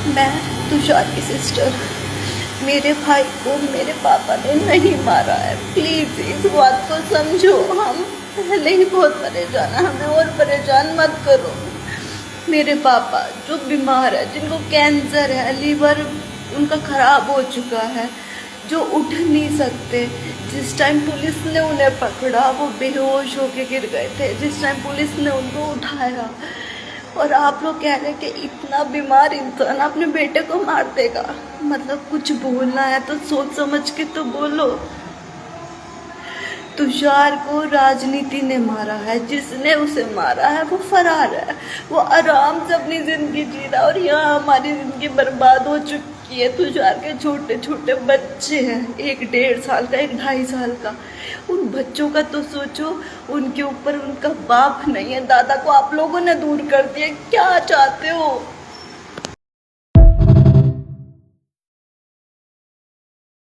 मैं तुषार की सिस्टर। मेरे भाई को मेरे पापा ने नहीं मारा है, प्लीज इस बात को समझो। हम पहले ही बहुत परेशान है, हमें और परेशान मत करो। मेरे पापा जो बीमार है, जिनको कैंसर है, लीवर उनका खराब हो चुका है, जो उठ नहीं सकते, जिस टाइम पुलिस ने उन्हें पकड़ा वो बेहोश होके गिर गए थे, जिस टाइम पुलिस ने उनको उठाया, और आप लोग कह रहे हैं कि इतना बीमार इंसान अपने बेटे को मार देगा। मतलब कुछ बोलना है तो सोच समझ के तो बोलो। तुषार को राजनीति ने मारा है, जिसने उसे मारा है वो फरार है, वो आराम से अपनी जिंदगी जी रहा है, और यहाँ हमारी जिंदगी बर्बाद हो चुकी है। तुषार के छोटे छोटे बच्चे हैं, एक 1.5 साल का, एक 2.5 साल का। उन बच्चों का तो सोचो, उनके ऊपर उनका बाप नहीं है, दादा को आप लोगों ने दूर कर दिया। क्या चाहते हो?